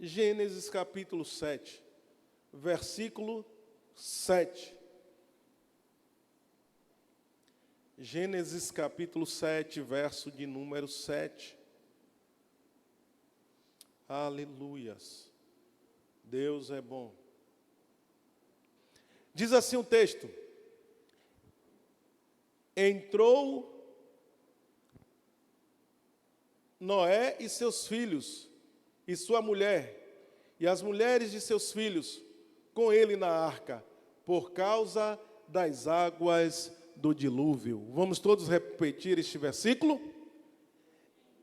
Gênesis capítulo 7, versículo 7. Gênesis capítulo 7, verso de número 7. Aleluias. Deus é bom. Diz assim o texto: entrou Noé e seus filhos, e sua mulher, e as mulheres de seus filhos, com ele na arca, por causa das águas do dilúvio. Vamos todos repetir este versículo?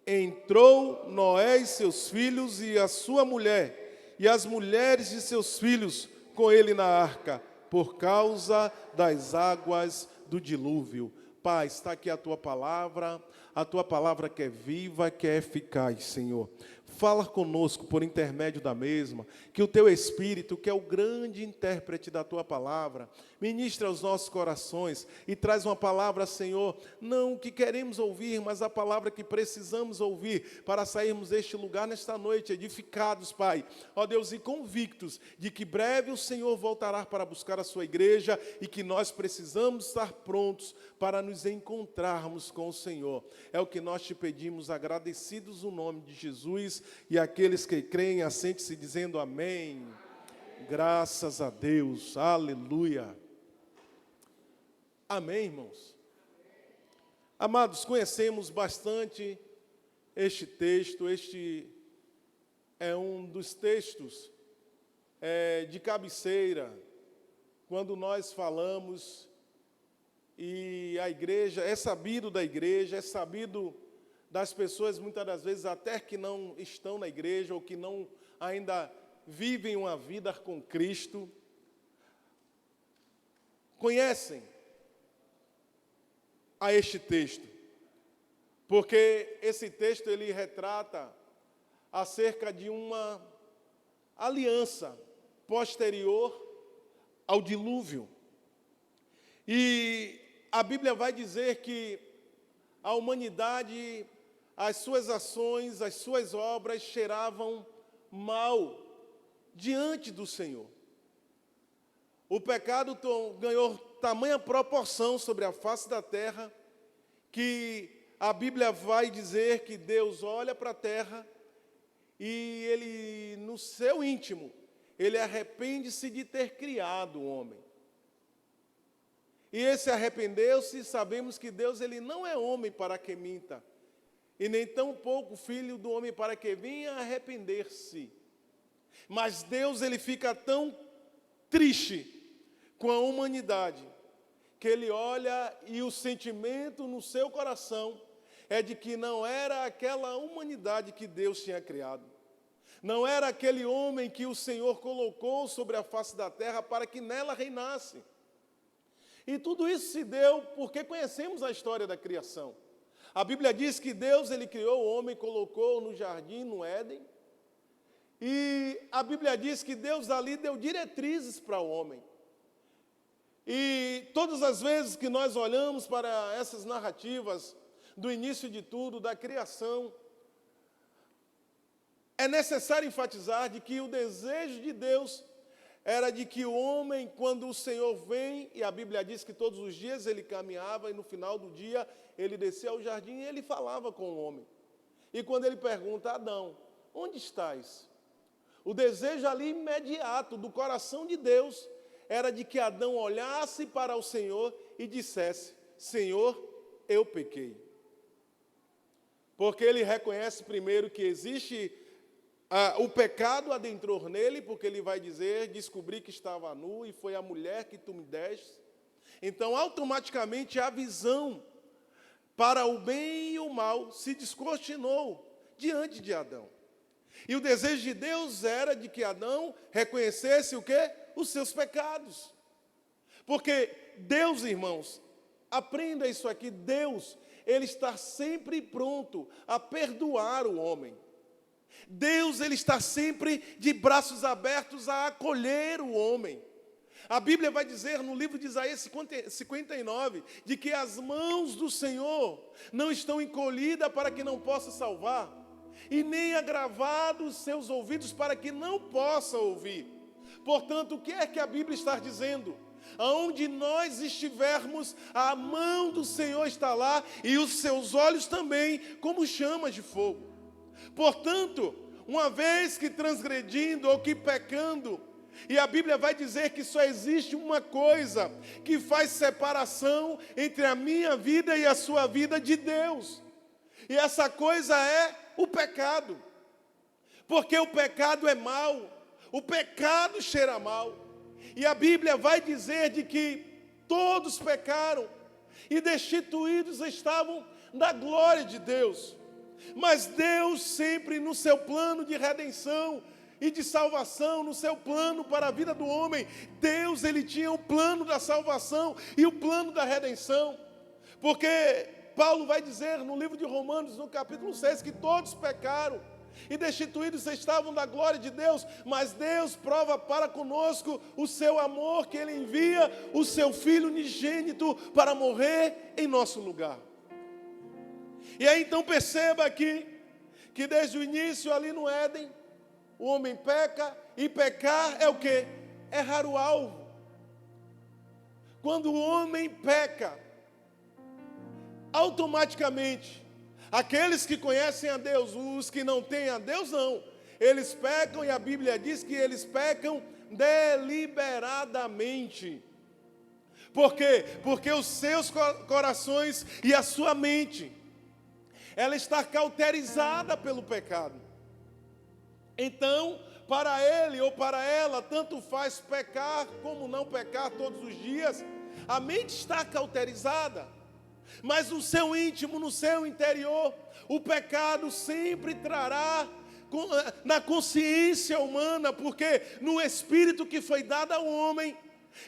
Entrou Noé e seus filhos, e a sua mulher, e as mulheres de seus filhos, com ele na arca, por causa das águas do dilúvio. Pai, está aqui a tua palavra que é viva, que é eficaz, Senhor. Fala conosco por intermédio da mesma, que o teu Espírito, que é o grande intérprete da tua palavra, ministra aos nossos corações e traz uma palavra, Senhor, não que queremos ouvir, mas a palavra que precisamos ouvir para sairmos deste lugar nesta noite, edificados, Pai, ó Deus, e convictos de que breve o Senhor voltará para buscar a sua igreja e que nós precisamos estar prontos para nos encontrarmos com o Senhor. É o que nós te pedimos, agradecidos no nome de Jesus, e aqueles que creem, assente-se dizendo amém. Graças a Deus, aleluia. Amém, irmãos? Amados, conhecemos bastante este texto. Este é um dos textos de cabeceira, quando nós falamos, e a igreja, é sabido da igreja, é sabido das pessoas, muitas das vezes, até que não estão na igreja, ou que não ainda vivem uma vida com Cristo, conhecem a este texto, porque esse texto ele retrata acerca de uma aliança posterior ao dilúvio. E a Bíblia vai dizer que a humanidade, as suas ações, as suas obras cheiravam mal diante do Senhor. O pecado ganhou tamanha proporção sobre a face da terra, que a Bíblia vai dizer que Deus olha para a terra e Ele, no seu íntimo, Ele arrepende-se de ter criado o homem. E esse arrependeu-se, sabemos que Deus ele não é homem para que minta, e nem tão pouco filho do homem para que venha arrepender-se. Mas Deus ele fica tão triste com a humanidade, que ele olha e o sentimento no seu coração é de que não era aquela humanidade que Deus tinha criado. Não era aquele homem que o Senhor colocou sobre a face da terra para que nela reinasse. E tudo isso se deu porque conhecemos a história da criação. A Bíblia diz que Deus ele criou o homem, colocou no jardim, no Éden. E a Bíblia diz que Deus ali deu diretrizes para o homem. E todas as vezes que nós olhamos para essas narrativas do início de tudo, da criação, é necessário enfatizar de que o desejo de Deus era de que o homem, quando o Senhor vem, e a Bíblia diz que todos os dias ele caminhava, e no final do dia ele descia ao jardim e ele falava com o homem. E quando ele pergunta, Adão, onde estás? O desejo ali imediato do coração de Deus era de que Adão olhasse para o Senhor e dissesse, Senhor, eu pequei. Porque ele reconhece primeiro que existe o pecado adentrou nele, porque ele vai dizer, descobri que estava nu e foi a mulher que tu me deste. Então, automaticamente, a visão para o bem e o mal se descortinou diante de Adão. E o desejo de Deus era de que Adão reconhecesse o quê? Os seus pecados. Porque Deus, irmãos, aprenda isso aqui, Deus, Ele está sempre pronto a perdoar o homem. Deus ele está sempre de braços abertos a acolher o homem. A Bíblia vai dizer no livro de Isaías 59, de que as mãos do Senhor não estão encolhidas para que não possa salvar. e nem agravado os seus ouvidos para que não possa ouvir. Portanto, o que é que a Bíblia está dizendo? Aonde nós estivermos, a mão do Senhor está lá e os seus olhos também, como chamas de fogo. Portanto, uma vez que transgredindo ou que pecando, e a Bíblia vai dizer que só existe uma coisa que faz separação entre a minha vida e a sua vida de Deus. E essa coisa é o pecado. Porque o pecado é mau, o pecado cheira mal. E a Bíblia vai dizer de que todos pecaram e destituídos estavam da glória de Deus. Mas Deus sempre no seu plano de redenção e de salvação, no seu plano para a vida do homem, Deus ele tinha o plano da salvação e o plano da redenção. Porque Paulo vai dizer no livro de Romanos, no capítulo 6, que todos pecaram e destituídos estavam da glória de Deus, mas Deus prova para conosco o seu amor, que Ele envia o seu Filho unigênito para morrer em nosso lugar. E aí então perceba aqui, que desde o início ali no Éden, o homem peca, e pecar é o quê? Errar o alvo. Quando o homem peca, automaticamente, aqueles que conhecem a Deus, os que não têm a Deus, não. Eles pecam, e a Bíblia diz que eles pecam deliberadamente. Por quê? Porque os seus corações e a sua mente, ela está cauterizada pelo pecado. Então, para ele ou para ela, tanto faz pecar como não pecar todos os dias, a mente está cauterizada. Mas no seu íntimo, no seu interior, o pecado sempre trará na consciência humana, porque no espírito que foi dado ao homem,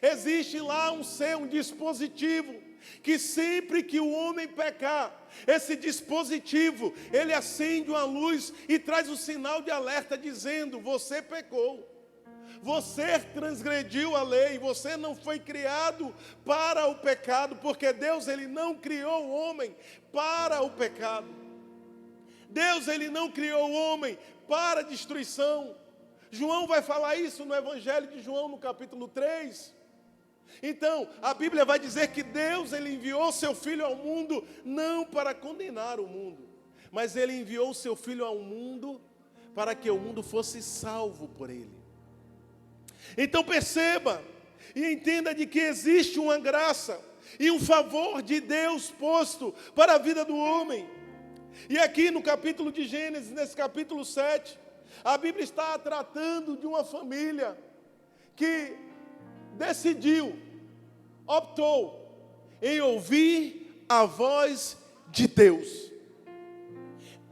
existe lá um dispositivo, que sempre que o homem pecar, esse dispositivo, ele acende uma luz e traz um sinal de alerta dizendo: você pecou. Você transgrediu a lei, você não foi criado para o pecado, porque Deus ele não criou o homem para o pecado. Deus ele não criou o homem para a destruição. João vai falar isso no Evangelho de João, no capítulo 3. Então, a Bíblia vai dizer que Deus ele enviou seu Filho ao mundo não para condenar o mundo, mas ele enviou o seu Filho ao mundo para que o mundo fosse salvo por ele. Então perceba e entenda de que existe uma graça e um favor de Deus posto para a vida do homem. E aqui no capítulo de Gênesis, nesse capítulo 7, a Bíblia está tratando de uma família que decidiu, optou em ouvir a voz de Deus.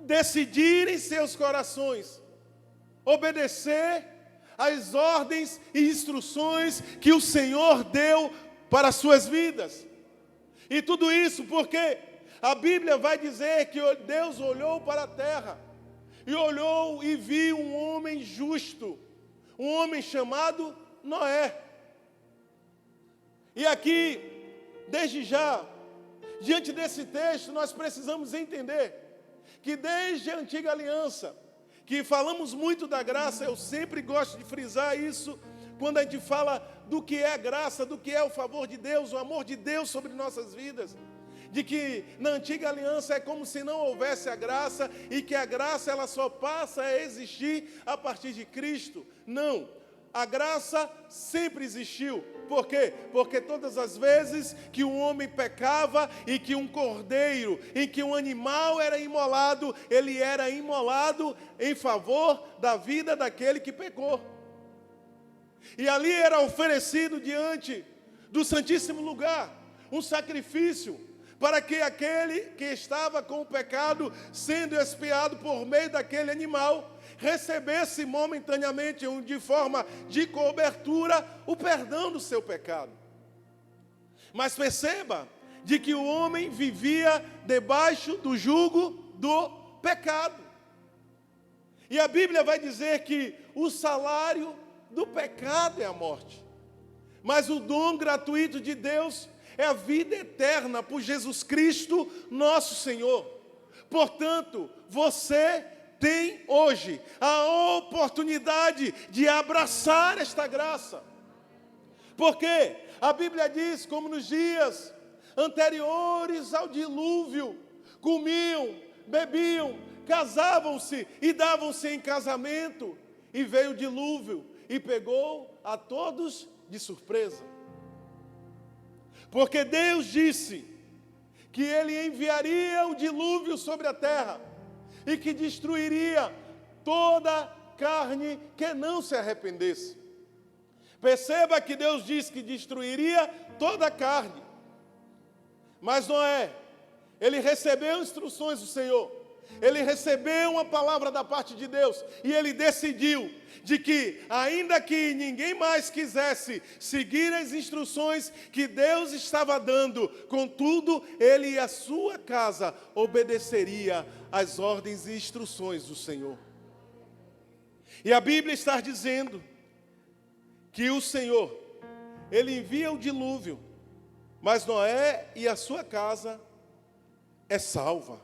Decidir em seus corações obedecer as ordens e instruções que o Senhor deu para as suas vidas. E tudo isso porque a Bíblia vai dizer que Deus olhou para a terra, e olhou e viu um homem justo, um homem chamado Noé. E aqui, desde já, diante desse texto, nós precisamos entender que desde a antiga aliança, que falamos muito da graça, eu sempre gosto de frisar isso, quando a gente fala do que é a graça, do que é o favor de Deus, o amor de Deus sobre nossas vidas, de que na antiga aliança é como se não houvesse a graça, e que a graça ela só passa a existir a partir de Cristo. Não, a graça sempre existiu. Por quê? Porque todas as vezes que um homem pecava e que um cordeiro, em que um animal era imolado, ele era imolado em favor da vida daquele que pecou. E ali era oferecido diante do Santíssimo Lugar um sacrifício para que aquele que estava com o pecado sendo expiado por meio daquele animal recebesse momentaneamente, de forma de cobertura, o perdão do seu pecado. Mas perceba de que o homem vivia debaixo do jugo do pecado. E a Bíblia vai dizer que o salário do pecado é a morte, mas o dom gratuito de Deus é a vida eterna por Jesus Cristo, nosso Senhor. Portanto, você tem hoje a oportunidade de abraçar esta graça. Porque a Bíblia diz, como nos dias anteriores ao dilúvio, comiam, bebiam, casavam-se e davam-se em casamento, e veio o dilúvio e pegou a todos de surpresa. Porque Deus disse que Ele enviaria o dilúvio sobre a terra e que destruiria toda carne que não se arrependesse. Perceba que Deus disse que destruiria toda a carne. Mas Noé, ele recebeu instruções do Senhor. Ele recebeu uma palavra da parte de Deus. E ele decidiu de que, ainda que ninguém mais quisesse seguir as instruções que Deus estava dando, contudo, ele e a sua casa obedeceria às ordens e instruções do Senhor. E a Bíblia está dizendo que o Senhor, Ele envia o dilúvio, mas Noé e a sua casa é salva.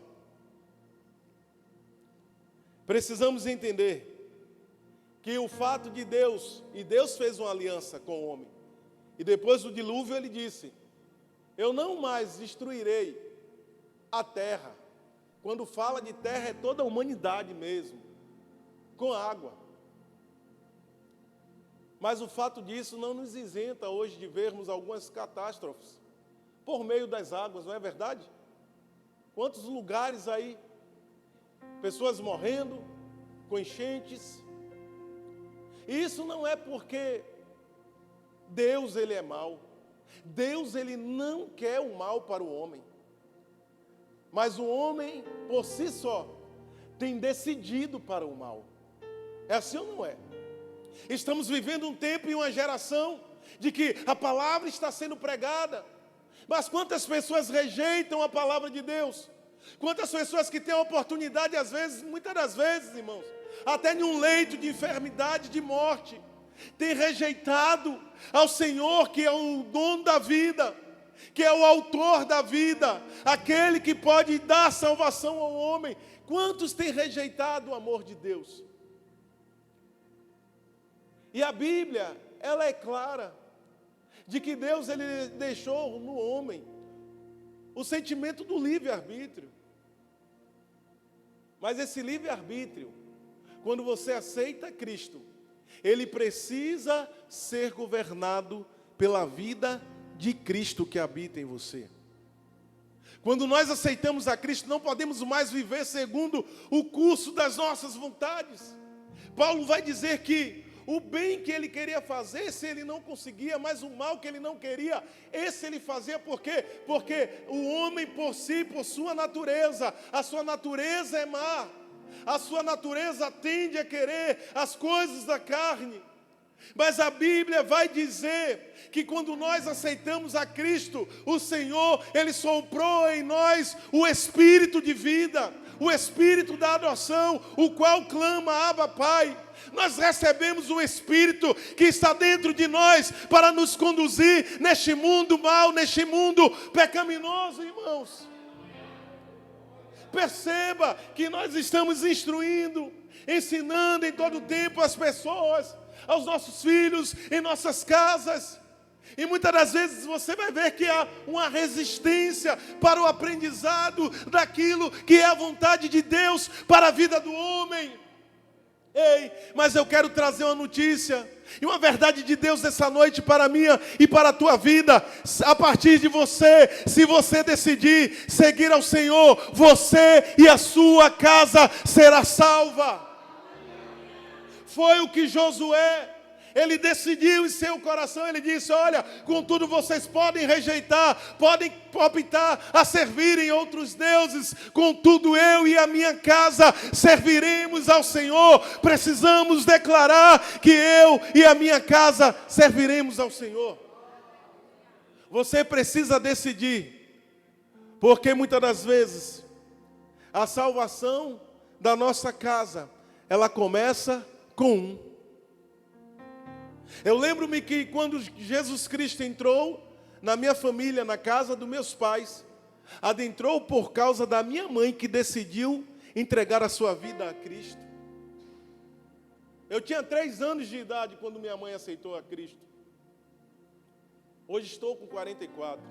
Precisamos entender que o fato de Deus, e Deus fez uma aliança com o homem, e depois do dilúvio Ele disse, eu não mais destruirei a terra. Quando fala de terra é toda a humanidade mesmo, com água. Mas o fato disso não nos isenta hoje de vermos algumas catástrofes por meio das águas, não é verdade? Quantos lugares aí, pessoas morrendo com enchentes. E isso não é porque Deus ele é mau. Deus ele não quer o mal para o homem. Mas o homem por si só tem decidido para o mal. É assim ou não é? Estamos vivendo um tempo e uma geração de que a palavra está sendo pregada, mas quantas pessoas rejeitam a palavra de Deus? Quantas pessoas que têm a oportunidade, às vezes, muitas das vezes, irmãos, até em um leito de enfermidade, de morte, têm rejeitado ao Senhor, que é o dono da vida, que é o autor da vida, aquele que pode dar salvação ao homem. Quantos têm rejeitado o amor de Deus? E a Bíblia, ela é clara, de que Deus ele deixou no homem o sentimento do livre-arbítrio. Mas esse livre-arbítrio, quando você aceita Cristo, ele precisa ser governado pela vida de Cristo que habita em você. Quando nós aceitamos a Cristo, não podemos mais viver segundo o curso das nossas vontades. Paulo vai dizer que o bem que ele queria fazer, esse ele não conseguia, mas o mal que ele não queria, esse ele fazia. Por quê? Porque o homem por si, por sua natureza, a sua natureza é má. A sua natureza tende a querer as coisas da carne. Mas a Bíblia vai dizer que quando nós aceitamos a Cristo, o Senhor, Ele soprou em nós o Espírito de vida, o Espírito da adoção, o qual clama, Abba, Pai. Nós recebemos o Espírito que está dentro de nós para nos conduzir neste mundo mau, neste mundo pecaminoso, irmãos. Perceba que nós estamos instruindo, ensinando em todo tempo as pessoas, aos nossos filhos, em nossas casas. E muitas das vezes você vai ver que há uma resistência para o aprendizado daquilo que é a vontade de Deus para a vida do homem. Ei, mas eu quero trazer uma notícia e uma verdade de Deus nessa noite para a minha e para a tua vida. A partir de você, se você decidir seguir ao Senhor, você e a sua casa será salva. Foi o que Josué, ele decidiu em seu coração, ele disse, olha, contudo vocês podem rejeitar, podem optar a servirem outros deuses, contudo eu e a minha casa serviremos ao Senhor. Precisamos declarar que eu e a minha casa serviremos ao Senhor. Você precisa decidir, porque muitas das vezes a salvação da nossa casa, ela começa com um. Eu lembro-me que quando Jesus Cristo entrou na minha família, na casa dos meus pais, adentrou por causa da minha mãe que decidiu entregar a sua vida a Cristo. Eu tinha 3 anos de idade quando minha mãe aceitou a Cristo. Hoje estou com 44.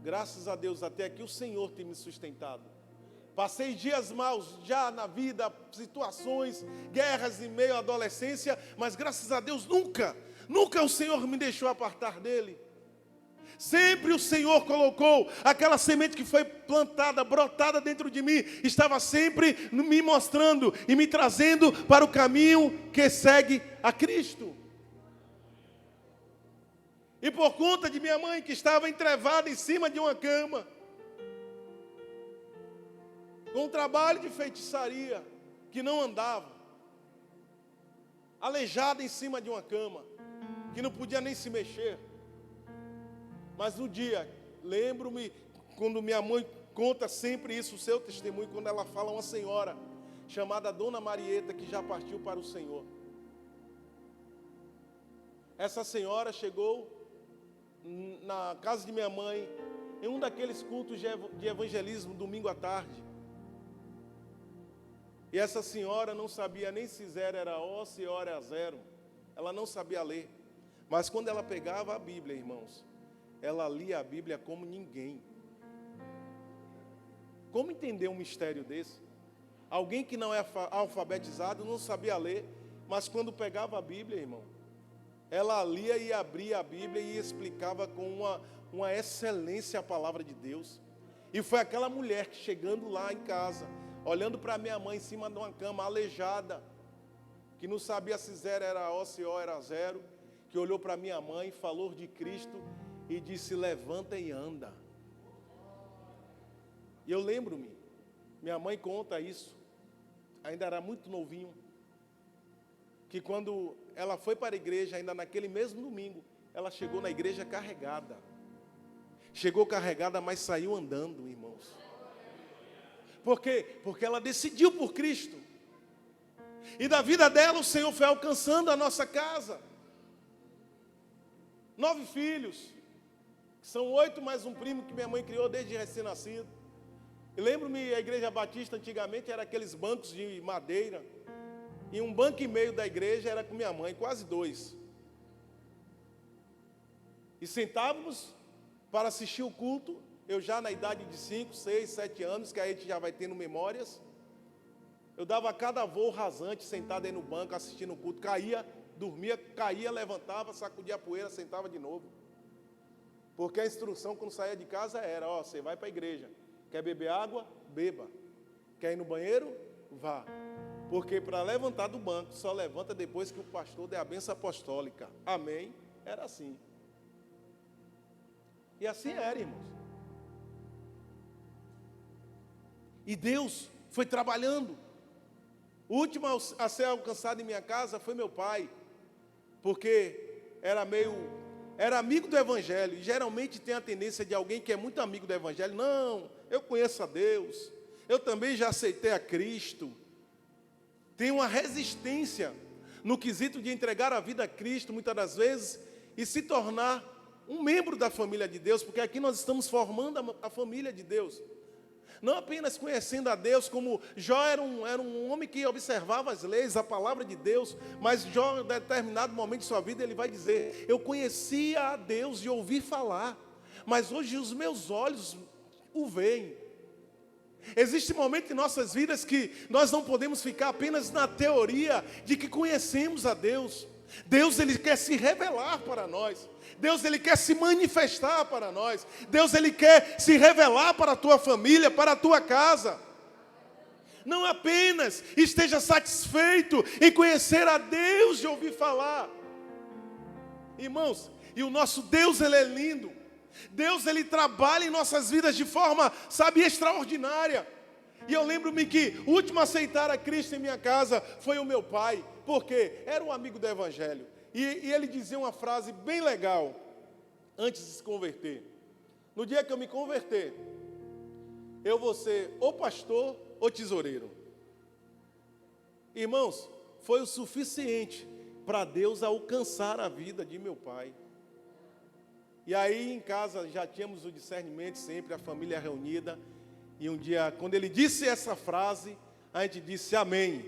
Graças a Deus, até aqui o Senhor tem me sustentado. Passei dias maus já na vida, situações, guerras em meio à adolescência, mas graças a Deus nunca o Senhor me deixou apartar dele. Sempre o Senhor colocou aquela semente que foi plantada, brotada dentro de mim, estava sempre me mostrando e me trazendo para o caminho que segue a Cristo. E por conta de minha mãe que estava entrevada em cima de uma cama, com um trabalho de feitiçaria que não andava, aleijada em cima de uma cama, que não podia nem se mexer. Mas no dia, lembro-me, quando minha mãe conta sempre isso, o seu testemunho, quando ela fala uma senhora chamada Dona Marieta, que já partiu para o Senhor. Essa senhora chegou na casa de minha mãe, em um daqueles cultos de evangelismo, domingo à tarde. E essa senhora não sabia nem se 0 era O, se O era 0. Ela não sabia ler. Mas quando ela pegava a Bíblia, irmãos, ela lia a Bíblia como ninguém. Como entender um mistério desse? Alguém que não é alfabetizado, não sabia ler, mas quando pegava a Bíblia, irmão, ela lia e abria a Bíblia e explicava com uma excelência a palavra de Deus. E foi aquela mulher que chegando lá em casa, olhando para minha mãe em cima de uma cama, aleijada, que não sabia se 0 era O, se O era 0, que olhou para minha mãe, falou de Cristo e disse: levanta e anda. E eu lembro-me, minha mãe conta isso, ainda era muito novinho, que quando ela foi para a igreja, ainda naquele mesmo domingo, ela chegou na igreja carregada. Chegou carregada, mas saiu andando, irmãos. Por quê? Porque ela decidiu por Cristo. E da vida dela o Senhor foi alcançando a nossa casa. 9 filhos. São 8 mais um primo que minha mãe criou desde recém-nascido. E lembro-me, a igreja batista antigamente era aqueles bancos de madeira. E um banco e meio da igreja era com minha mãe, quase 2. E sentávamos para assistir o culto. Eu já na idade de 5, 6, 7 anos, que a gente já vai tendo memórias. Eu dava cada voo rasante, sentado aí no banco, assistindo o culto. Caía, dormia, caía, levantava, sacudia a poeira, sentava de novo. Porque a instrução quando saía de casa era: ó, você vai para a igreja. Quer beber água? Beba. Quer ir no banheiro? Vá. Porque para levantar do banco, só levanta depois que o pastor der a bênção apostólica. Amém? Era assim. E assim era, irmãos. E Deus foi trabalhando. O último a ser alcançado em minha casa foi meu pai. Porque era amigo do Evangelho. E geralmente tem a tendência de alguém que é muito amigo do Evangelho: não, eu conheço a Deus. Eu também já aceitei a Cristo. Tem uma resistência no quesito de entregar a vida a Cristo, muitas das vezes, e se tornar um membro da família de Deus, porque aqui nós estamos formando a família de Deus. Não apenas conhecendo a Deus, como Jó era um homem que observava as leis, a palavra de Deus, mas Jó, em determinado momento de sua vida, ele vai dizer: eu conhecia a Deus de ouvir falar, mas hoje os meus olhos o veem. Existe momento em nossas vidas que nós não podemos ficar apenas na teoria de que conhecemos a Deus. Deus, Ele quer se revelar para nós. Deus, Ele quer se manifestar para nós. Deus, Ele quer se revelar para a tua família, para a tua casa. Não apenas esteja satisfeito em conhecer a Deus de ouvir falar. Irmãos, e o nosso Deus, Ele é lindo. Deus, Ele trabalha em nossas vidas de forma, sabe, extraordinária. E eu lembro-me que o último a aceitar a Cristo em minha casa foi o meu pai. Porque era um amigo do Evangelho. E ele dizia uma frase bem legal antes de se converter: no dia que eu me converter, eu vou ser ou pastor ou tesoureiro. Irmãos, foi o suficiente para Deus alcançar a vida de meu pai. E aí em casa já tínhamos o discernimento sempre, a família reunida. E um dia, quando ele disse essa frase, a gente disse amém.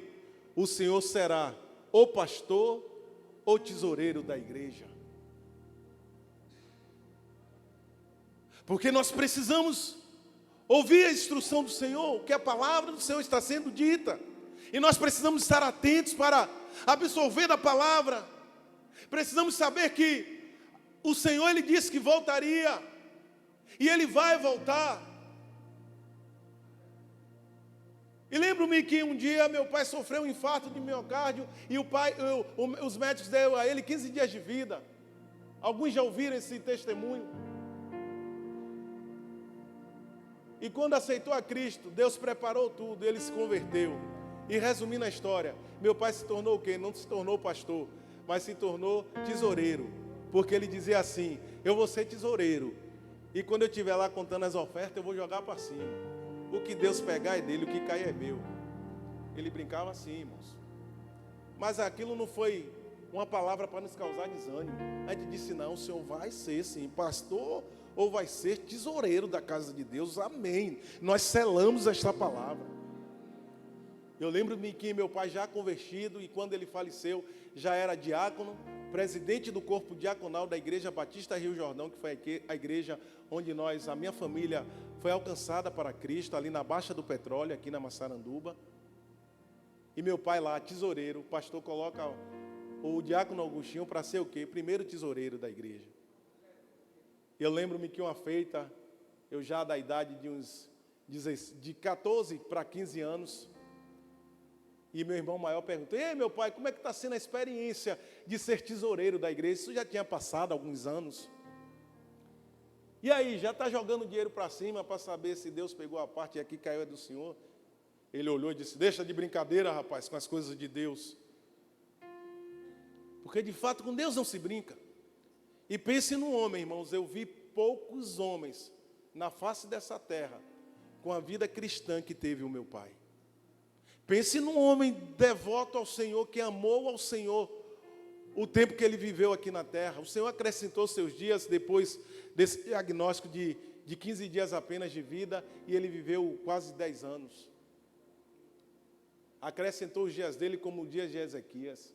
O Senhor será ou pastor ou tesoureiro da igreja. Porque nós precisamos ouvir a instrução do Senhor, que a palavra do Senhor está sendo dita. E nós precisamos estar atentos para absorver a palavra. Precisamos saber que o Senhor, Ele disse que voltaria. E Ele vai voltar. E lembro-me que um dia meu pai sofreu um infarto de miocárdio e os médicos deram a ele 15 dias de vida. Alguns já ouviram esse testemunho. E quando aceitou a Cristo, Deus preparou tudo, ele se converteu. E resumindo a história, meu pai se tornou o quê? Não se tornou pastor, mas se tornou tesoureiro. Porque ele dizia assim: eu vou ser tesoureiro. E quando eu estiver lá contando as ofertas, eu vou jogar para cima. O que Deus pegar é dele, o que cair é meu. Ele brincava assim, irmãos. Mas aquilo não foi uma palavra para nos causar desânimo. A gente disse: não, o senhor vai ser sim pastor ou vai ser tesoureiro da casa de Deus. Amém. Nós selamos esta palavra. Eu lembro-me que meu pai já convertido, e quando ele faleceu, já era diácono, presidente do corpo diaconal da Igreja Batista Rio Jordão, que foi a igreja onde a minha família foi alcançada para Cristo, ali na Baixa do Petróleo, aqui na Massaranduba. E meu pai lá, tesoureiro, o pastor coloca o diácono Augustinho para ser o quê? Primeiro tesoureiro da igreja. Eu lembro-me que uma feita, eu já da idade de 14 para 15 anos, e meu irmão maior perguntou: ei, meu pai, como é que está sendo a experiência de ser tesoureiro da igreja? Isso já tinha passado alguns anos. E aí, já está jogando dinheiro para cima para saber se Deus pegou a parte e aqui caiu é do Senhor? Ele olhou e disse: deixa de brincadeira, rapaz, com as coisas de Deus. Porque de fato com Deus não se brinca. E pense num homem, irmãos, eu vi poucos homens na face dessa terra com a vida cristã que teve o meu pai. Pense num homem devoto ao Senhor, que amou ao Senhor o tempo que ele viveu aqui na terra. O Senhor acrescentou seus dias depois desse diagnóstico de 15 dias apenas de vida, e ele viveu quase 10 anos. Acrescentou os dias dele como os dias de Ezequias.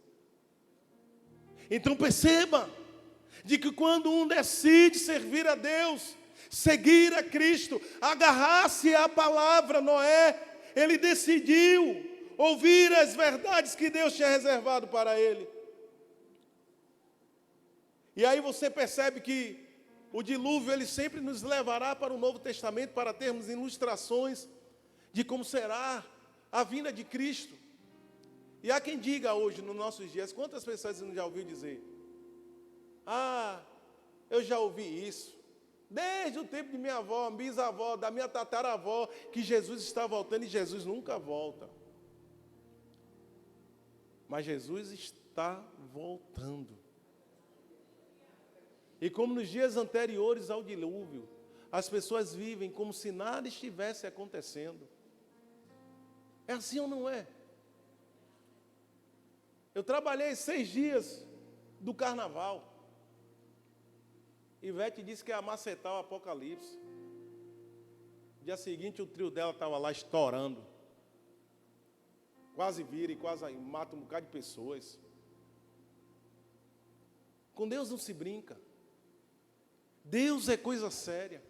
Então perceba, de que quando um decide servir a Deus, seguir a Cristo, agarrar-se à palavra, Noé, ele decidiu ouvir as verdades que Deus tinha reservado para ele. E aí você percebe que o dilúvio, ele sempre nos levará para o Novo Testamento, para termos ilustrações de como será a vinda de Cristo. E há quem diga hoje, nos nossos dias, quantas pessoas você já ouviu dizer: ah, eu já ouvi isso, desde o tempo de minha avó, bisavó, da minha tataravó, que Jesus está voltando, e Jesus nunca volta. Mas Jesus está voltando. E como nos dias anteriores ao dilúvio, as pessoas vivem como se nada estivesse acontecendo. É assim ou não é? Eu trabalhei 6 dias do carnaval. Ivete disse que ia macetar o Apocalipse. Dia seguinte o trio dela estava lá estourando. Quase vira e quase mata um bocado de pessoas. Com Deus não se brinca. Deus é coisa séria.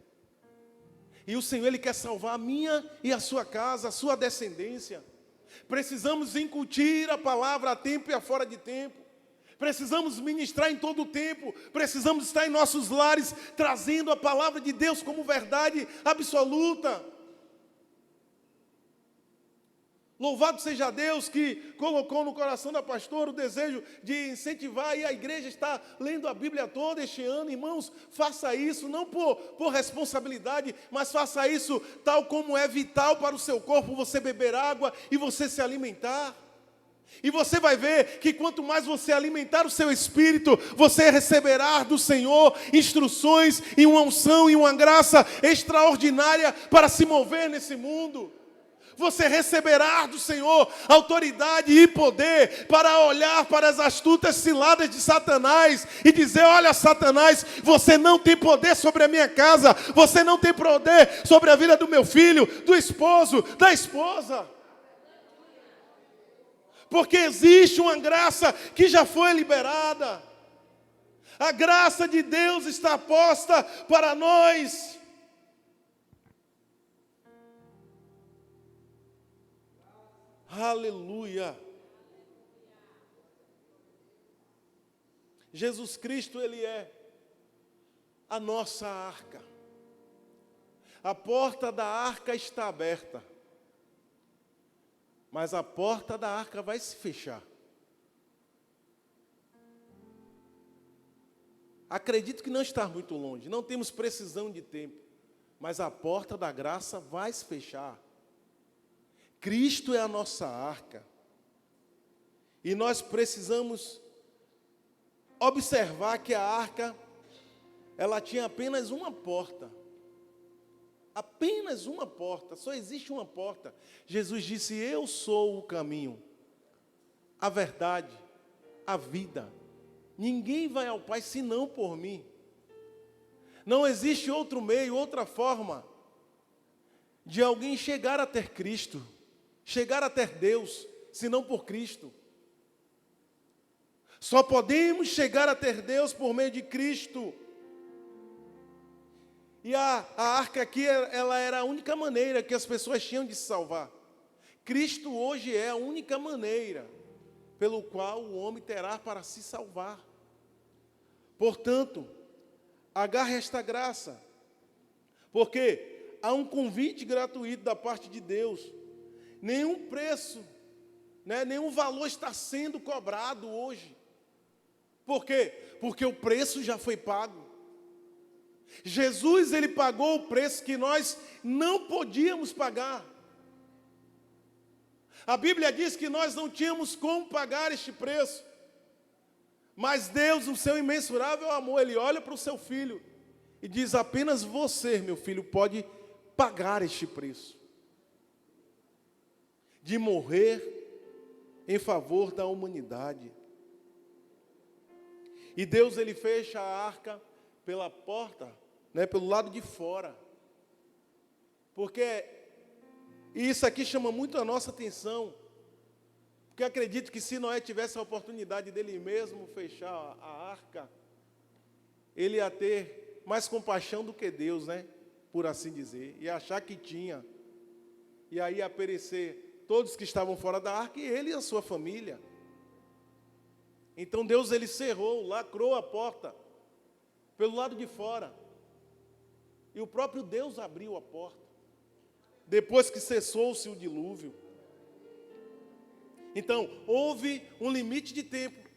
E o Senhor, Ele quer salvar a minha e a sua casa, a sua descendência. Precisamos incutir a palavra a tempo e a fora de tempo. Precisamos ministrar em todo o tempo. Precisamos estar em nossos lares, trazendo a palavra de Deus como verdade absoluta. Louvado seja Deus que colocou no coração da pastora o desejo de incentivar, e a igreja está lendo a Bíblia toda este ano. Irmãos, faça isso, não por responsabilidade, mas faça isso tal como é vital para o seu corpo, você beber água e você se alimentar. E você vai ver que quanto mais você alimentar o seu espírito, você receberá do Senhor instruções e uma unção e uma graça extraordinária para se mover nesse mundo. Você receberá do Senhor autoridade e poder para olhar para as astutas ciladas de Satanás e dizer: olha, Satanás, você não tem poder sobre a minha casa, você não tem poder sobre a vida do meu filho, do esposo, da esposa. Porque existe uma graça que já foi liberada. A graça de Deus está posta para nós. Aleluia. Jesus Cristo, Ele é a nossa arca. A porta da arca está aberta, mas a porta da arca vai se fechar. Acredito que não está muito longe, não temos precisão de tempo, mas a porta da graça vai se fechar. Cristo é a nossa arca, e nós precisamos observar que a arca, ela tinha apenas uma porta. Apenas uma porta, só existe uma porta. Jesus disse: eu sou o caminho, a verdade, a vida. Ninguém vai ao Pai senão por mim. Não existe outro meio, outra forma de alguém chegar a ter Cristo, chegar a ter Deus, senão por Cristo. Só podemos chegar a ter Deus por meio de Cristo. E a arca aqui, ela era a única maneira que as pessoas tinham de se salvar. Cristo hoje é a única maneira pelo qual o homem terá para se salvar. Portanto, agarre esta graça, porque há um convite gratuito da parte de Deus. Nenhum preço, nenhum valor está sendo cobrado hoje. Por quê? Porque o preço já foi pago. Jesus, Ele pagou o preço que nós não podíamos pagar. A Bíblia diz que nós não tínhamos como pagar este preço. Mas Deus, no seu imensurável amor, Ele olha para o seu filho e diz: apenas você, meu filho, pode pagar este preço. De morrer em favor da humanidade. E Deus, Ele fecha a arca pela porta, pelo lado de fora. Porque isso aqui chama muito a nossa atenção. Porque acredito que se Noé tivesse a oportunidade dele mesmo fechar a arca, ele ia ter mais compaixão do que Deus, por assim dizer. Ia achar que tinha. E aí ia perecer todos que estavam fora da arca e ele e a sua família. Então Deus, Ele cerrou, lacrou a porta pelo lado de fora. E o próprio Deus abriu a porta, depois que cessou-se o dilúvio. Então, houve um limite de tempo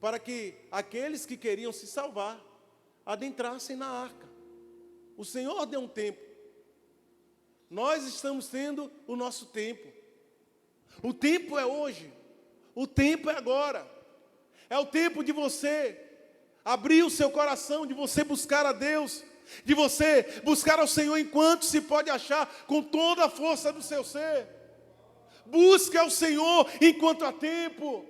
para que aqueles que queriam se salvar adentrassem na arca. O Senhor deu um tempo. Nós estamos tendo o nosso tempo. O tempo é hoje. O tempo é agora. É o tempo de você abrir o seu coração, de você buscar a Deus, de você buscar ao Senhor enquanto se pode achar, com toda a força do seu ser. Busque ao Senhor enquanto há tempo.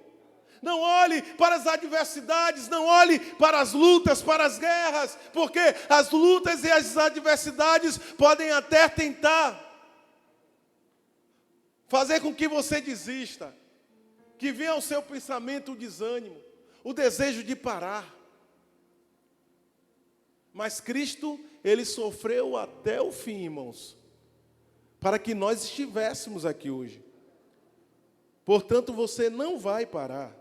Não olhe para as adversidades, não olhe para as lutas, para as guerras, porque as lutas e as adversidades podem até tentar fazer com que você desista, que venha ao seu pensamento o desânimo, o desejo de parar. Mas Cristo, Ele sofreu até o fim, irmãos, para que nós estivéssemos aqui hoje. Portanto, você não vai parar.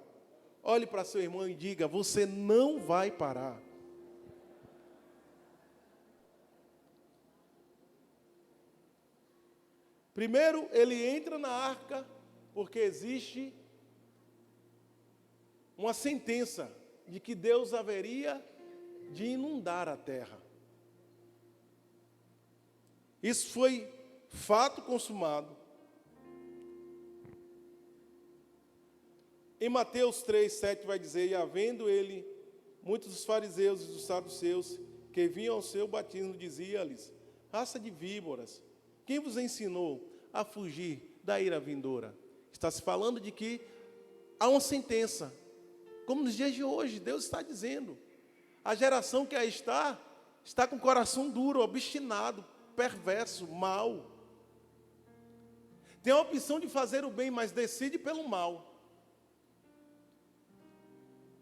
Olhe para seu irmão e diga: você não vai parar. Primeiro, ele entra na arca porque existe uma sentença de que Deus haveria de inundar a terra. Isso foi fato consumado. Em Mateus 3:7 vai dizer: e havendo ele muitos dos fariseus e dos saduceus que vinham ao seu batismo, dizia-lhes: raça de víboras, quem vos ensinou a fugir da ira vindoura? Está se falando de que há uma sentença. Como nos dias de hoje, Deus está dizendo: a geração que aí está com o coração duro, obstinado, perverso, mau. Tem a opção de fazer o bem, mas decide pelo mal.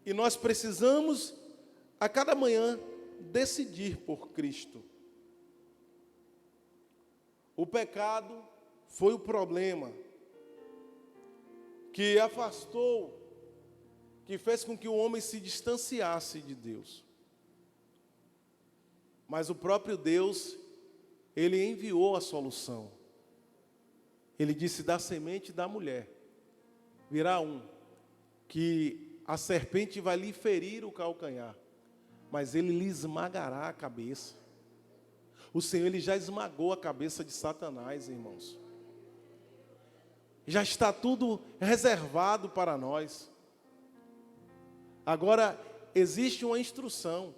E nós precisamos, a cada manhã, decidir por Cristo. O pecado foi o problema que afastou, que fez com que o homem se distanciasse de Deus. Mas o próprio Deus, Ele enviou a solução. Ele disse: da semente da mulher virá um, que a serpente vai lhe ferir o calcanhar, mas ele lhe esmagará a cabeça. O Senhor, Ele já esmagou a cabeça de Satanás, irmãos. Já está tudo reservado para nós. Agora, existe uma instrução.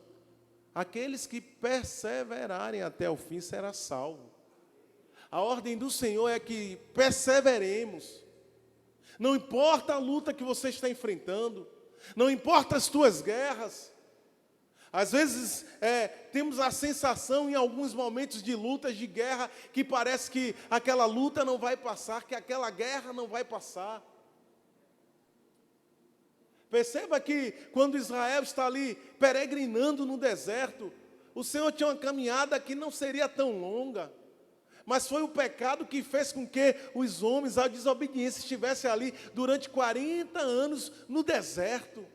Aqueles que perseverarem até o fim será salvo. A ordem do Senhor é que perseveremos. Não importa a luta que você está enfrentando, não importa as tuas guerras. Às vezes temos a sensação em alguns momentos de lutas, de guerra, que parece que aquela luta não vai passar, que aquela guerra não vai passar. Perceba que quando Israel está ali peregrinando no deserto, o Senhor tinha uma caminhada que não seria tão longa, mas foi o pecado que fez com que os homens, a desobediência, estivessem ali durante 40 anos no deserto.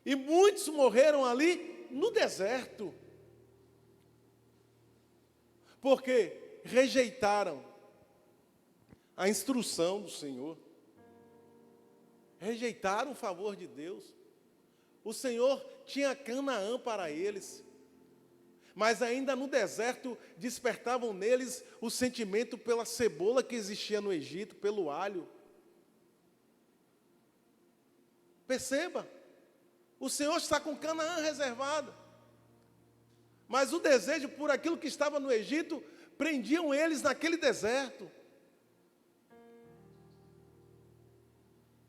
E muitos morreram ali no deserto, porque rejeitaram a instrução do Senhor, rejeitaram o favor de Deus. O Senhor tinha Canaã para eles, mas ainda no deserto despertavam neles o sentimento pela cebola que existia no Egito, pelo alho. Perceba, o Senhor está com Canaã reservada, mas o desejo por aquilo que estava no Egito prendiam eles naquele deserto.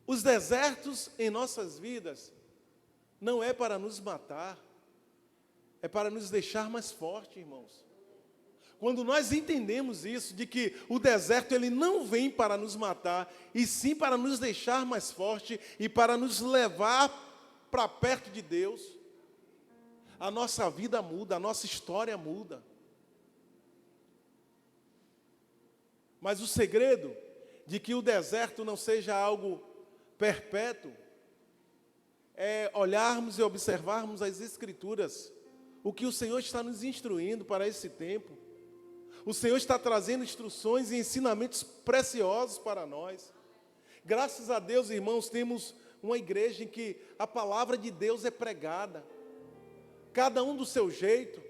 Os desertos em nossas vidas não é para nos matar, é para nos deixar mais fortes, irmãos. Quando nós entendemos isso, de que o deserto ele não vem para nos matar, e sim para nos deixar mais fortes e para nos levar para perto de Deus, a nossa vida muda, a nossa história muda. Mas o segredo de que o deserto não seja algo perpétuo é olharmos e observarmos as Escrituras, o que o Senhor está nos instruindo para esse tempo. O Senhor está trazendo instruções e ensinamentos preciosos para nós. Graças a Deus, irmãos, temos uma igreja em que a palavra de Deus é pregada, cada um do seu jeito,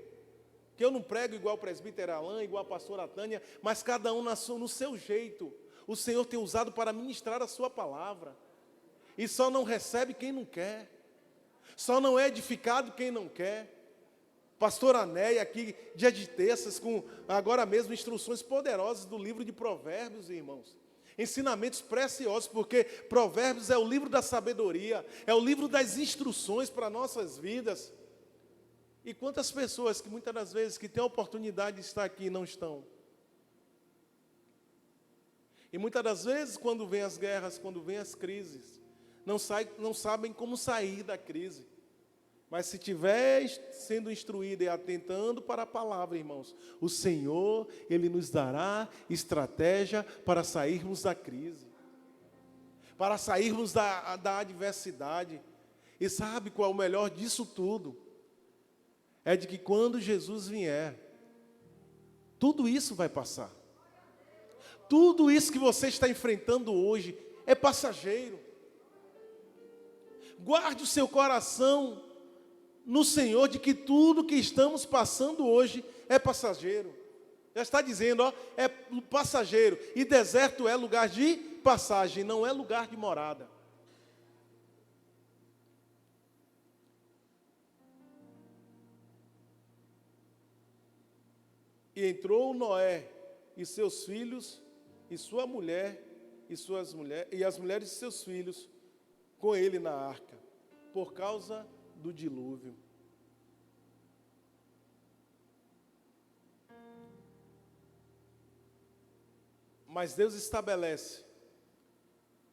que eu não prego igual o presbítero Alain, igual a pastora Tânia, mas cada um no seu jeito. O Senhor tem usado para ministrar a sua palavra, e só não recebe quem não quer, só não é edificado quem não quer. Pastora Néia aqui, dia de terças, com agora mesmo instruções poderosas do livro de Provérbios, irmãos. Ensinamentos preciosos, porque Provérbios é o livro da sabedoria, é o livro das instruções para nossas vidas. E quantas pessoas que muitas das vezes que têm a oportunidade de estar aqui não estão? E muitas das vezes quando vêm as guerras, quando vêm as crises, não sabem como sair da crise. Mas se estiver sendo instruído e atentando para a palavra, irmãos, o Senhor, Ele nos dará estratégia para sairmos da crise, para sairmos da adversidade. E sabe qual é o melhor disso tudo? É de que quando Jesus vier, tudo isso vai passar. Tudo isso que você está enfrentando hoje é passageiro. Guarde o seu coração no Senhor, de que tudo que estamos passando hoje é passageiro. Já está dizendo, é passageiro. E deserto é lugar de passagem, não é lugar de morada. E entrou Noé e seus filhos, e sua mulher, e as mulheres de seus filhos, com ele na arca, por causa do dilúvio. Mas Deus estabelece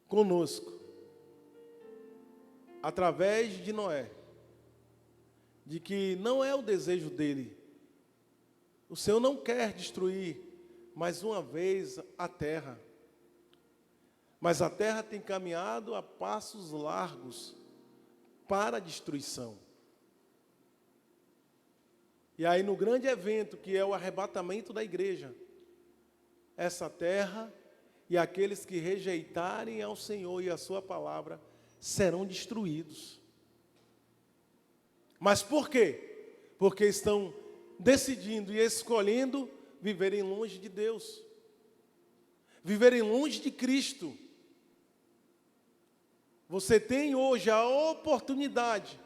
conosco através de Noé, de que não é o desejo dele. O Senhor não quer destruir mais uma vez a terra, mas a terra tem caminhado a passos largos para a destruição. E aí no grande evento que é o arrebatamento da igreja, essa terra e aqueles que rejeitarem ao Senhor e a sua palavra serão destruídos. Mas por quê? Porque estão decidindo e escolhendo viverem longe de Deus, viverem longe de Cristo. Você tem hoje a oportunidade.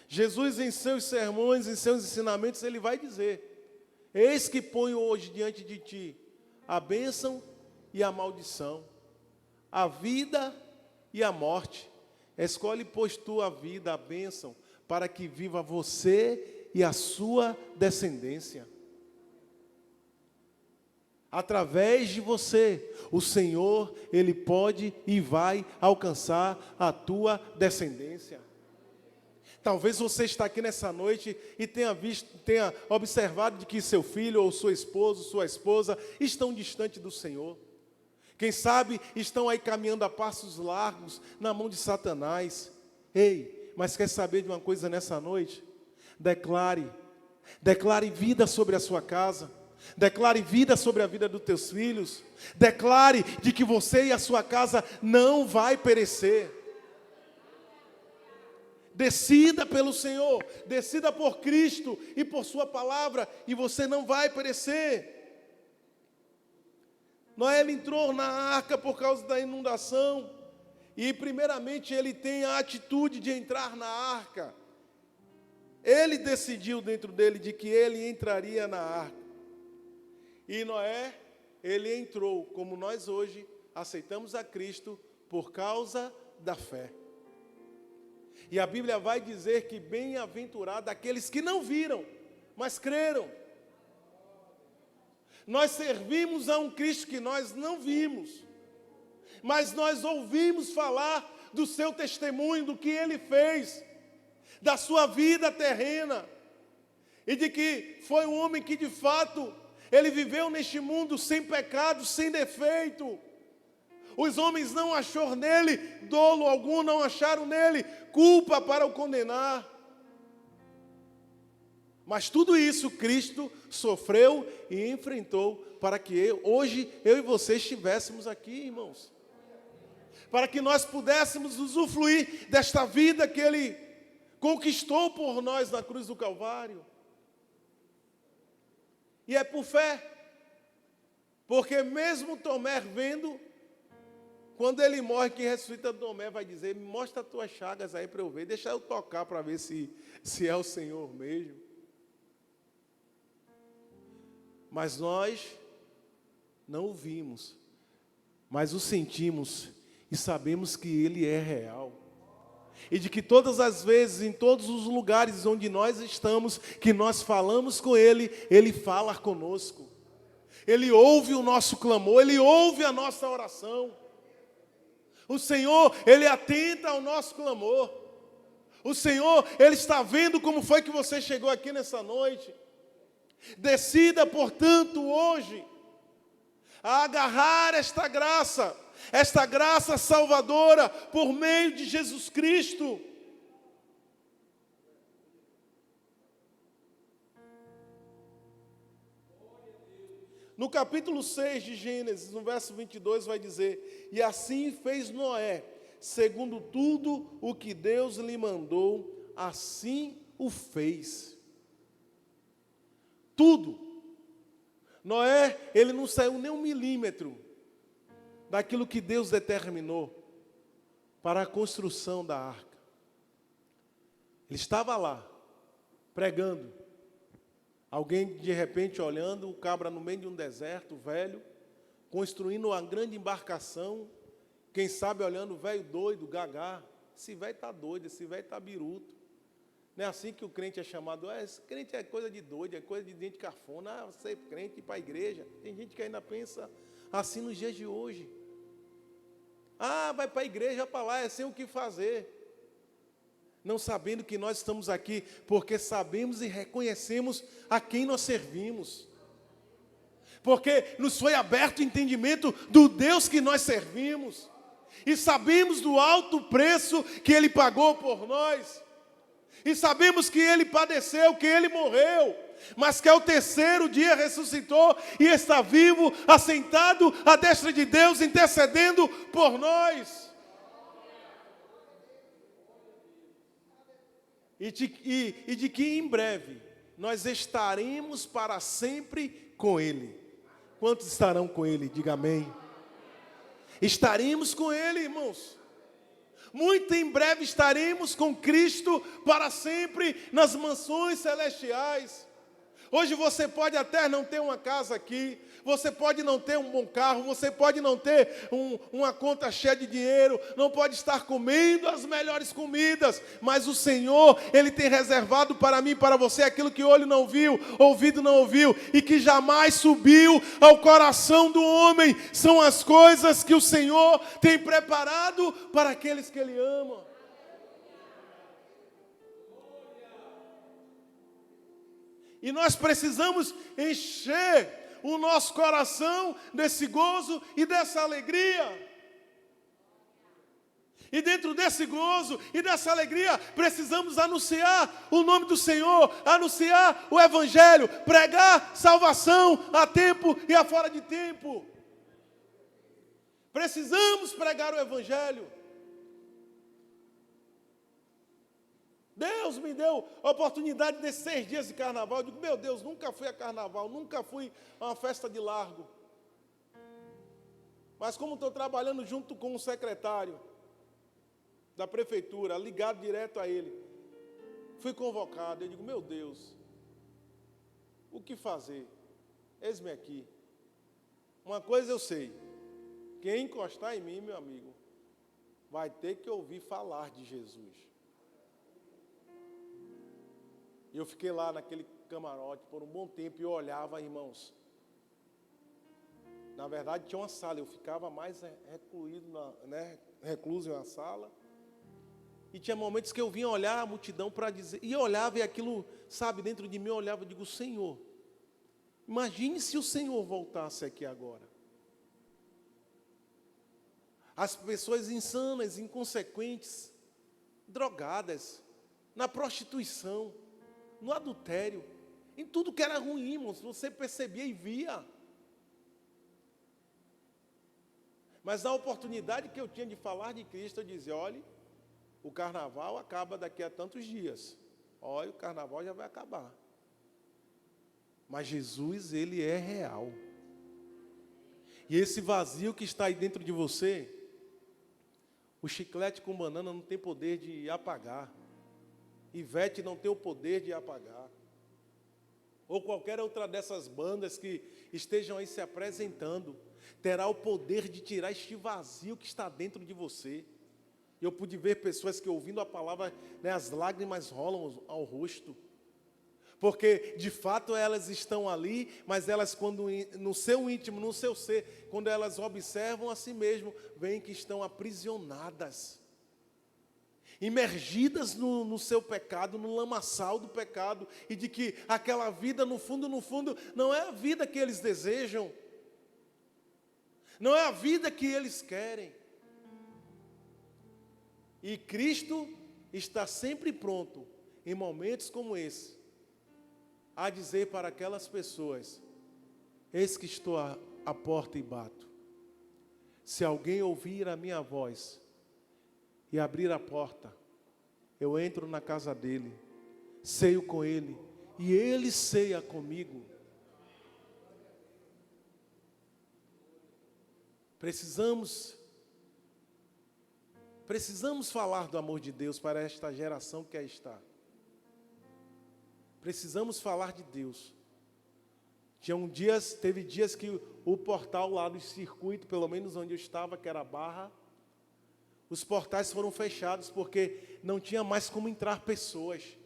Jesus, em seus sermões, em seus ensinamentos, ele vai dizer: eis que ponho hoje diante de ti a bênção e a maldição, a vida e a morte. Escolhe, pois, tu a vida, a bênção, para que viva você e a sua descendência. Através de você, o Senhor, Ele pode e vai alcançar a tua descendência. Talvez você está aqui nessa noite e tenha observado de que seu filho ou seu esposo, sua esposa, estão distante do Senhor. Quem sabe estão aí caminhando a passos largos na mão de Satanás. Ei, mas quer saber de uma coisa nessa noite? Declare vida sobre a sua casa. Declare vida sobre a vida dos teus filhos. Declare de que você e a sua casa não vai perecer. Decida pelo Senhor, decida por Cristo e por sua palavra, e você não vai perecer. Noé entrou na arca por causa da inundação, e primeiramente ele tem a atitude de entrar na arca. Ele decidiu dentro dele de que ele entraria na arca. E Noé, ele entrou, como nós hoje aceitamos a Cristo por causa da fé. E a Bíblia vai dizer que bem-aventurado aqueles que não viram, mas creram. Nós servimos a um Cristo que nós não vimos, mas nós ouvimos falar do seu testemunho, do que ele fez, da sua vida terrena, e de que foi um homem que de fato, ele viveu neste mundo sem pecado, sem defeito. Os homens não acharam nele dolo algum, não acharam nele culpa para o condenar. Mas tudo isso Cristo sofreu e enfrentou para que hoje eu e você estivéssemos aqui, irmãos. Para que nós pudéssemos usufruir desta vida que Ele conquistou por nós na cruz do Calvário. E é por fé. Porque mesmo Tomé vendo, quando ele morre, quem ressuscita Tomé vai dizer: me mostra as tuas chagas aí para eu ver, deixa eu tocar para ver se é o Senhor mesmo. Mas nós não o vimos, mas o sentimos e sabemos que Ele é real. E de que todas as vezes, em todos os lugares onde nós estamos, que nós falamos com Ele, Ele fala conosco. Ele ouve o nosso clamor, Ele ouve a nossa oração. O Senhor, Ele atenta ao nosso clamor. O Senhor, Ele está vendo como foi que você chegou aqui nessa noite. Decida, portanto, hoje, a agarrar esta graça salvadora, por meio de Jesus Cristo. No capítulo 6 de Gênesis, no verso 22, vai dizer: e assim fez Noé, segundo tudo o que Deus lhe mandou, assim o fez. Tudo. Noé, ele não saiu nem 1 milímetro daquilo que Deus determinou para a construção da arca. Ele estava lá, pregando. Alguém de repente olhando, o cabra no meio de um deserto, velho, construindo uma grande embarcação, quem sabe olhando o velho doido, gagá. Esse velho está doido, esse velho está biruto. Não é assim que o crente é chamado. Esse crente é coisa de doido, é coisa de gente cafona. Você é crente, ir para a igreja. Tem gente que ainda pensa assim nos dias de hoje. Vai para a igreja, para lá, é sem o que fazer. não sabendo que nós estamos aqui porque sabemos e reconhecemos a quem nós servimos. Porque nos foi aberto o entendimento do Deus que nós servimos. E sabemos do alto preço que Ele pagou por nós. E sabemos que Ele padeceu, que Ele morreu, mas que ao terceiro dia ressuscitou e está vivo, assentado à destra de Deus, intercedendo por nós. E de que em breve nós estaremos para sempre com Ele. Quantos estarão com Ele? Diga amém. Estaremos com Ele, irmãos. Muito em breve estaremos com Cristo para sempre nas mansões celestiais. Hoje você pode até não ter uma casa aqui, você pode não ter um bom carro, você pode não ter uma conta cheia de dinheiro, não pode estar comendo as melhores comidas, mas o Senhor, Ele tem reservado para mim e para você aquilo que olho não viu, ouvido não ouviu, e que jamais subiu ao coração do homem. São as coisas que o Senhor tem preparado para aqueles que Ele ama. E nós precisamos encher o nosso coração desse gozo e dessa alegria. E dentro desse gozo e dessa alegria, precisamos anunciar o nome do Senhor, anunciar o Evangelho, pregar salvação a tempo e a fora de tempo. Precisamos pregar o Evangelho. Deus me deu a oportunidade desses 6 dias de carnaval. Eu digo, meu Deus, nunca fui a carnaval, nunca fui a uma festa de largo. Mas como estou trabalhando junto com um secretário da prefeitura, ligado direto a ele, fui convocado. Eu digo, meu Deus, o que fazer? Eis-me aqui. Uma coisa eu sei, quem encostar em mim, meu amigo, vai ter que ouvir falar de Jesus. E eu fiquei lá naquele camarote por um bom tempo e eu olhava, irmãos. Na verdade tinha uma sala, eu ficava mais recluso em uma sala. E tinha momentos que eu vinha olhar a multidão para dizer, e eu olhava e aquilo, sabe, dentro de mim eu olhava e digo, Senhor, imagine se o Senhor voltasse aqui agora. As pessoas insanas, inconsequentes, drogadas, na prostituição, no adultério, em tudo que era ruim, irmãos, você percebia e via. Mas na oportunidade que eu tinha de falar de Cristo, eu dizia, olha, o carnaval acaba daqui a tantos dias. Olha, o carnaval já vai acabar. Mas Jesus, Ele é real. E esse vazio que está aí dentro de você, o chiclete com banana não tem poder de apagar. Ivete não tem o poder de apagar. Ou qualquer outra dessas bandas que estejam aí se apresentando, terá o poder de tirar este vazio que está dentro de você. Eu pude ver pessoas que ouvindo a palavra, as lágrimas rolam ao rosto. Porque, de fato, elas estão ali, mas elas, quando no seu íntimo, no seu ser, quando elas observam a si mesmo, veem que estão aprisionadas. Imergidas no seu pecado, no lamaçal do pecado, e de que aquela vida, no fundo, não é a vida que eles desejam, não é a vida que eles querem. E Cristo está sempre pronto, em momentos como esse, a dizer para aquelas pessoas, eis que estou à porta e bato. Se alguém ouvir a minha voz e abrir a porta, eu entro na casa dele, ceio com ele, e ele ceia comigo. Precisamos falar do amor de Deus para esta geração que aí está. Precisamos falar de Deus. Teve dias que o portal lá do circuito, pelo menos onde eu estava, que era a Barra, os portais foram fechados porque não tinha mais como entrar pessoas.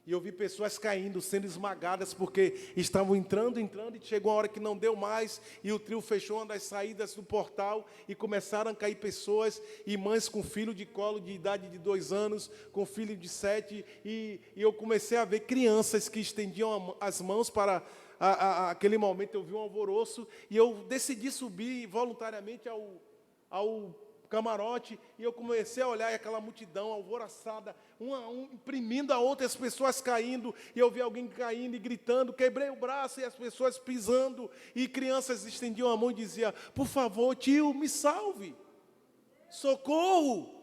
E eu vi pessoas caindo, sendo esmagadas, porque estavam entrando, e chegou uma hora que não deu mais, e o trio fechou uma das saídas do portal, e começaram a cair pessoas, e mães com filho de colo de idade de 2 anos, com filho de 7, e eu comecei a ver crianças que estendiam as mãos para aquele momento. Eu vi um alvoroço, e eu decidi subir voluntariamente ao camarote, e eu comecei a olhar aquela multidão alvoroçada, uma imprimindo a outra, as pessoas caindo, e eu vi alguém caindo e gritando, quebrei o braço, e as pessoas pisando, e crianças estendiam a mão e diziam, por favor, tio, me salve, socorro.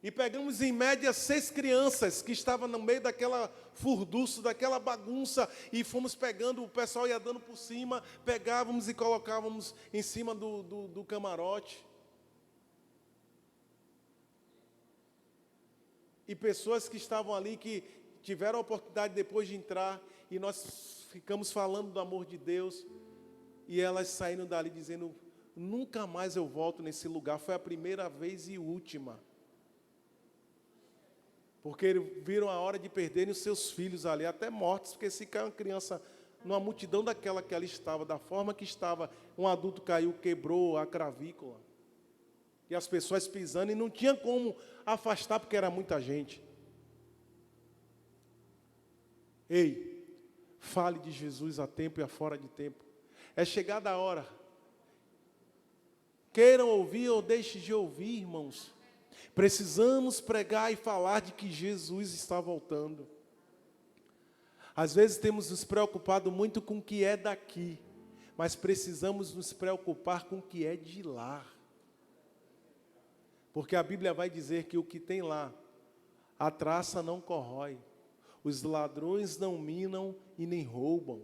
E pegamos em média 6 crianças que estavam no meio daquela furdunço, daquela bagunça, e fomos pegando, o pessoal ia dando por cima, pegávamos e colocávamos em cima do camarote. E pessoas que estavam ali, que tiveram a oportunidade depois de entrar, e nós ficamos falando do amor de Deus, e elas saíram dali dizendo, nunca mais eu volto nesse lugar, foi a primeira vez e última. Porque viram a hora de perderem os seus filhos ali, até mortos, porque se cai uma criança numa multidão daquela que ali estava, da forma que estava, um adulto caiu, quebrou a clavícula, e as pessoas pisando, e não tinha como afastar, porque era muita gente. Ei, fale de Jesus a tempo e a fora de tempo. É chegada a hora. Queiram ouvir ou deixem de ouvir, irmãos. Precisamos pregar e falar de que Jesus está voltando. Às vezes temos nos preocupado muito com o que é daqui, mas precisamos nos preocupar com o que é de lá. Porque a Bíblia vai dizer que o que tem lá, a traça não corrói, os ladrões não minam e nem roubam.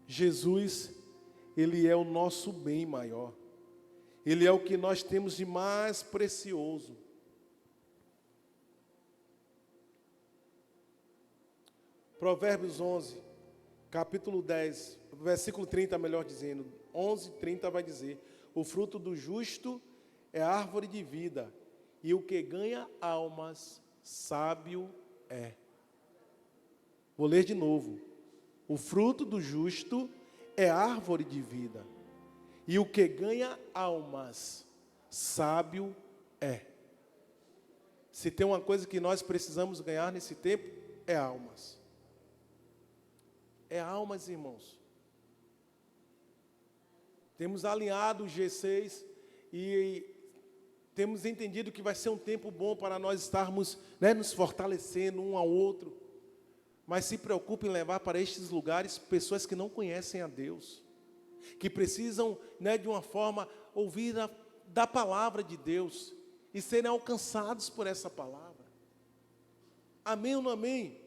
Jesus, Ele é o nosso bem maior. Ele é o que nós temos de mais precioso. Provérbios 11, capítulo 10, versículo 30, melhor dizendo, 11, 30 vai dizer, o fruto do justo é árvore de vida, e o que ganha almas, sábio é. Vou ler de novo. O fruto do justo é árvore de vida, e o que ganha almas, sábio é. Se tem uma coisa que nós precisamos ganhar nesse tempo, é almas. É almas, irmãos. Temos alinhado o G6 e temos entendido que vai ser um tempo bom para nós estarmos, nos fortalecendo um ao outro. Mas se preocupe em levar para estes lugares pessoas que não conhecem a Deus, que precisam, de uma forma, ouvir da palavra de Deus e serem alcançados por essa palavra. Amém ou não amém?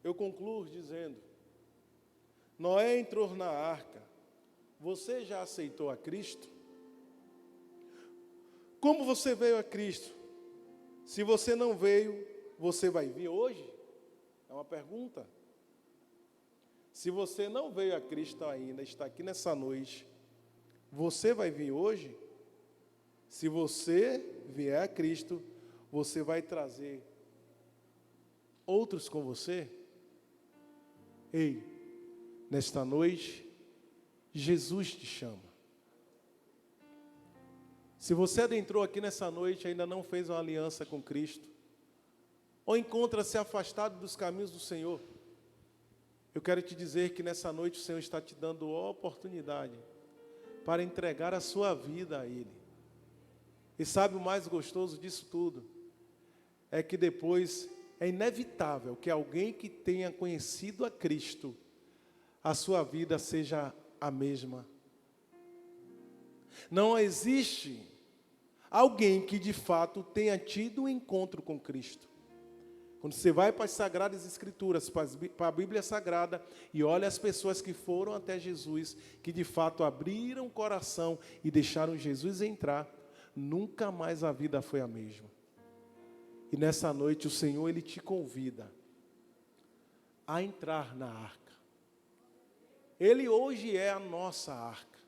Eu concluo dizendo, Noé entrou na arca, você já aceitou a Cristo? Como você veio a Cristo? Se você não veio, você vai vir hoje? É uma pergunta. Se você não veio a Cristo ainda, está aqui nessa noite, você vai vir hoje? Se você vier a Cristo, você vai trazer outros com você? Ei, nesta noite, Jesus te chama. Se você adentrou aqui nessa noite e ainda não fez uma aliança com Cristo, ou encontra-se afastado dos caminhos do Senhor, eu quero te dizer que nessa noite o Senhor está te dando a oportunidade para entregar a sua vida a Ele. E sabe o mais gostoso disso tudo? É que depois é inevitável que alguém que tenha conhecido a Cristo, a sua vida seja a mesma. Não existe alguém que de fato tenha tido um encontro com Cristo. Quando você vai para as Sagradas Escrituras, para a Bíblia Sagrada, e olha as pessoas que foram até Jesus, que de fato abriram o coração e deixaram Jesus entrar, nunca mais a vida foi a mesma. E nessa noite o Senhor, Ele te convida a entrar na arca. Ele hoje é a nossa arca.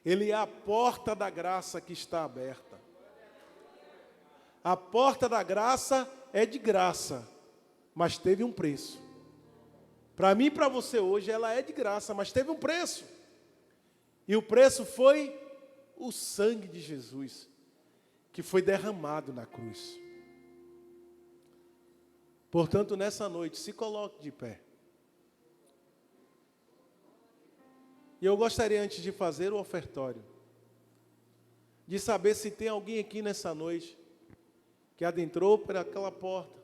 Ele é a porta da graça que está aberta. A porta da graça é de graça, mas teve um preço. Para mim e para você hoje, ela é de graça, mas teve um preço. E o preço foi o sangue de Jesus, que foi derramado na cruz. Portanto, nessa noite, se coloque de pé. E eu gostaria, antes de fazer o ofertório, de saber se tem alguém aqui nessa noite que adentrou por aquela porta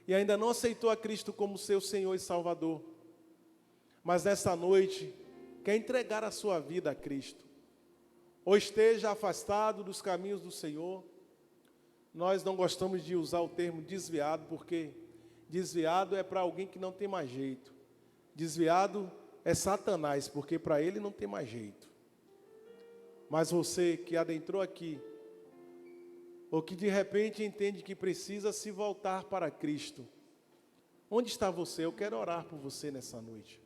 e ainda não aceitou a Cristo como seu Senhor e Salvador, mas nessa noite quer entregar a sua vida a Cristo, ou esteja afastado dos caminhos do Senhor. Nós não gostamos de usar o termo desviado, porque desviado é para alguém que não tem mais jeito. Desviado é Satanás, porque para ele não tem mais jeito. Mas você que adentrou aqui, ou que de repente entende que precisa se voltar para Cristo, onde está você? Eu quero orar por você nessa noite.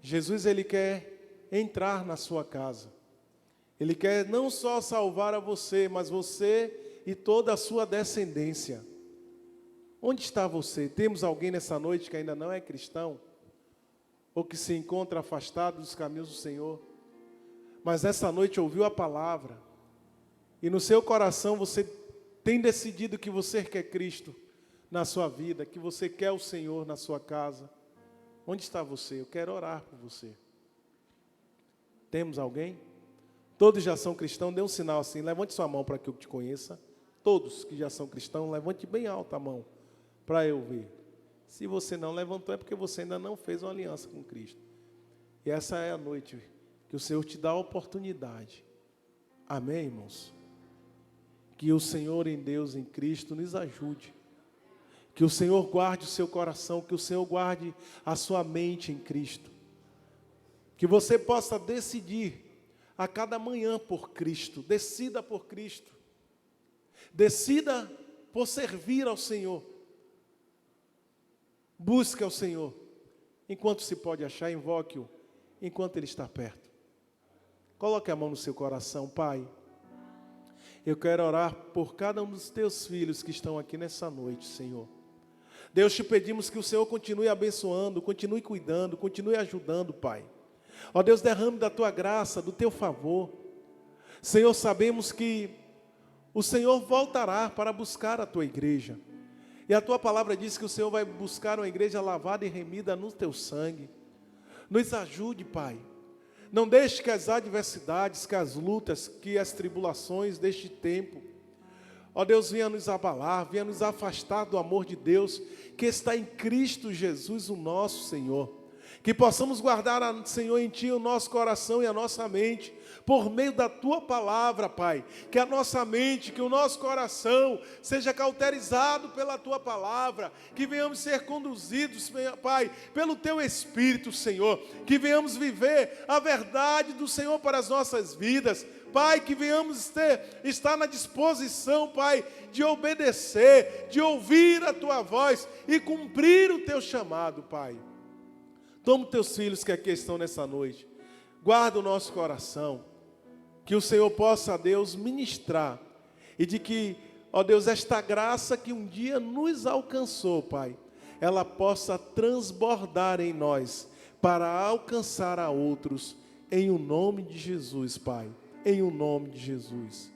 Jesus, Ele quer entrar na sua casa. Ele quer não só salvar a você, mas você e toda a sua descendência. Onde está você? Temos alguém nessa noite que ainda não é cristão, ou que se encontra afastado dos caminhos do Senhor, mas nessa noite ouviu a palavra, e no seu coração você tem decidido que você quer Cristo na sua vida, que você quer o Senhor na sua casa. Onde está você? Eu quero orar por você. Temos alguém? Todos já são cristãos, dê um sinal assim, levante sua mão para que eu te conheça. Todos que já são cristãos, levante bem alta a mão, para eu ver. Se você não levantou, é porque você ainda não fez uma aliança com Cristo. E essa é a noite que o Senhor te dá a oportunidade. Amém, irmãos? Que o Senhor em Deus, em Cristo, nos ajude. Que o Senhor guarde o seu coração, que o Senhor guarde a sua mente em Cristo. Que você possa decidir a cada manhã por Cristo. Decida por Cristo. Decida por servir ao Senhor. Busque ao Senhor. Enquanto se pode achar, invoque-o enquanto Ele está perto. Coloque a mão no seu coração. Pai, eu quero orar por cada um dos teus filhos que estão aqui nessa noite, Senhor. Deus, te pedimos que o Senhor continue abençoando, continue cuidando, continue ajudando, Pai. Ó Deus, derrame da tua graça, do teu favor. Senhor, sabemos que o Senhor voltará para buscar a tua igreja. E a tua palavra diz que o Senhor vai buscar uma igreja lavada e remida no teu sangue. Nos ajude, Pai. Não deixe que as adversidades, que as lutas, que as tribulações deste tempo, ó Deus, venha nos abalar, venha nos afastar do amor de Deus, que está em Cristo Jesus, o nosso Senhor. Que possamos guardar, Senhor, em Ti o nosso coração e a nossa mente, por meio da Tua palavra, Pai. Que a nossa mente, que o nosso coração seja cauterizado pela Tua palavra. Que venhamos ser conduzidos, Pai, pelo Teu Espírito, Senhor. Que venhamos viver a verdade do Senhor para as nossas vidas. Pai, que venhamos estar na disposição, Pai, de obedecer, de ouvir a Tua voz e cumprir o Teu chamado, Pai. Toma os teus filhos que aqui estão nessa noite. Guarda o nosso coração. Que o Senhor possa, Deus, ministrar. E de que, ó Deus, esta graça que um dia nos alcançou, Pai, ela possa transbordar em nós para alcançar a outros. Em o nome de Jesus, Pai. Em o nome de Jesus.